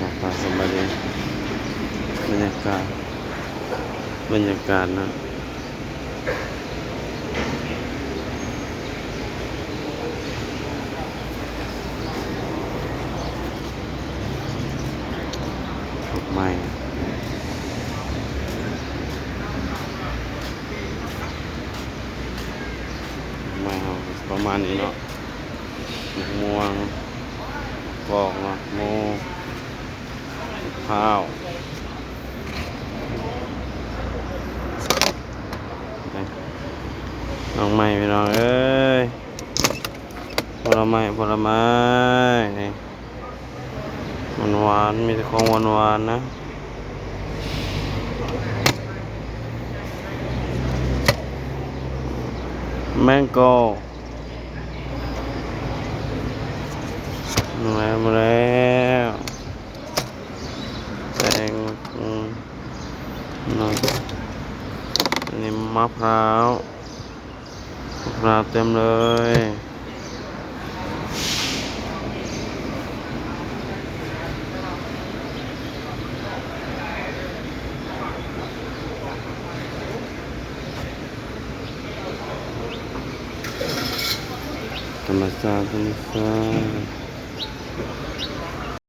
ฝากสบายดีบรรยากาศนะดอกไม้เอาประมาณนี้เนาะม่วงกอกเนาะโมข้าวน้องใหม่พี่น้องเอ้ยผลไม้นี่หวานมีแต่ของหวานนะแมงโก้มาแล้วแตงน้อยอันนี้มะพร้าวเต็มเลยธรรมชาติ